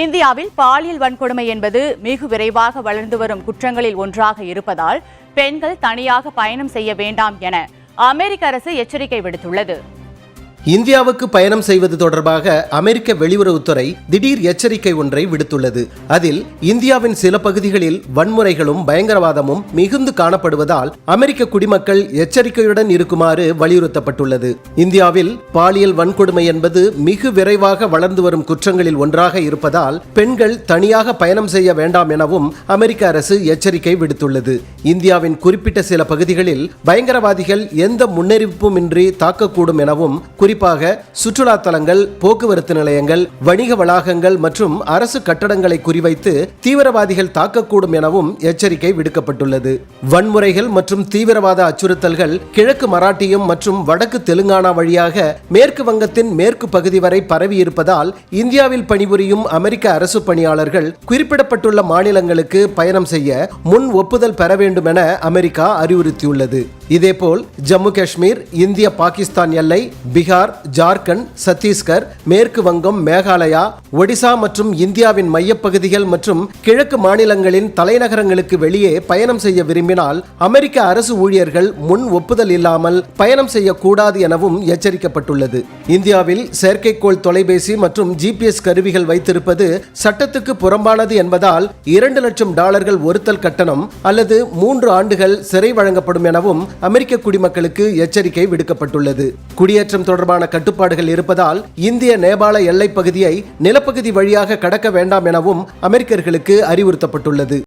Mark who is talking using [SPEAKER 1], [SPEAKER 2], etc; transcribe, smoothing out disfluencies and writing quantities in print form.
[SPEAKER 1] இந்தியாவில் பாலியல் வன்கொடுமை என்பது மிக விரைவாக வளர்ந்து வரும் குற்றங்களில் ஒன்றாக இருப்பதால் பெண்கள் தனியாக பயணம் செய்ய வேண்டாம் என அமெரிக்க அரசு எச்சரிக்கை விடுத்துள்ளது.
[SPEAKER 2] இந்தியாவுக்கு பயணம் செய்வது தொடர்பாக அமெரிக்க வெளியுறவுத்துறை திடீர் எச்சரிக்கை ஒன்றை விடுத்துள்ளது. அதில் இந்தியாவின் சில பகுதிகளில் வன்முறைகளும் பயங்கரவாதமும் மிகுந்து காணப்படுவதால் அமெரிக்க குடிமக்கள் எச்சரிக்கையுடன் இருக்குமாறு வலியுறுத்தப்பட்டுள்ளது. இந்தியாவில் பாலியல் வன்கொடுமை என்பது மிக விரைவாக வளர்ந்து வரும் குற்றங்களில் ஒன்றாக இருப்பதால் பெண்கள் தனியாக பயணம் செய்ய வேண்டாம் எனவும் அமெரிக்க அரசு எச்சரிக்கை விடுத்துள்ளது. இந்தியாவின் குறிப்பிட்ட சில பகுதிகளில் பயங்கரவாதிகள் எந்த முன்னறிவிப்புமின்றி தாக்கக்கூடும் எனவும் குறிப்பாக சுற்றுலா தலங்கள், போக்குவரத்து நிலையங்கள், வணிக வளாகங்கள் மற்றும் அரசு கட்டடங்களை குறிவைத்து தீவிரவாதிகள் தாக்கக்கூடும் எனவும் எச்சரிக்கை விடுக்கப்பட்டுள்ளது. வன்முறைகள் மற்றும் தீவிரவாத அச்சுறுத்தல்கள் கிழக்கு மராட்டியம் மற்றும் வடக்கு தெலுங்கானா வழியாக மேற்கு வங்கத்தின் மேற்கு பகுதி வரை பரவி இருப்பதால் இந்தியாவில் பணிபுரியும் அமெரிக்க அரசு பணியாளர்கள் குறிப்பிடப்பட்டுள்ள மாநிலங்களுக்கு பயணம் செய்ய முன் ஒப்புதல் பெற வேண்டும் என அமெரிக்கா அறிவுறுத்தியுள்ளது. இதேபோல் ஜம்மு காஷ்மீர், இந்திய பாகிஸ்தான் எல்லை, பீகார், ஜார்க்கண்ட், சத்தீஸ்கர், மேற்கு வங்கம், மேகாலயா, ஒடிசா மற்றும் இந்தியாவின் மையப்பகுதிகள் மற்றும் கிழக்கு மாநிலங்களின் தலைநகரங்களுக்கு வெளியே பயணம் செய்ய விரும்பினால் அமெரிக்க அரசு ஊழியர்கள் முன் ஒப்புதல் இல்லாமல் பயணம் செய்யக்கூடாது எனவும் எச்சரிக்கப்பட்டுள்ளது. இந்தியாவில் செயற்கைக்கோள் தொலைபேசி மற்றும் GPS கருவிகள் வைத்திருப்பது சட்டத்துக்கு புறம்பானது என்பதால் $2 லட்சம் ஒருத்தல் கட்டணம் அல்லது 3 ஆண்டுகள் சிறை வழங்கப்படும் எனவும் அமெரிக்க குடிமக்களுக்கு எச்சரிக்கை விடுக்கப்பட்டுள்ளது. குடியேற்றம் தொடர்பான கட்டுப்பாடுகள் இருப்பதால் இந்திய நேபாள எல்லைப் பகுதியை நிலப்பகுதி வழியாக கடக்க வேண்டாம் எனவும் அமெரிக்கர்களுக்கு அறிவுறுத்தப்பட்டுள்ளது.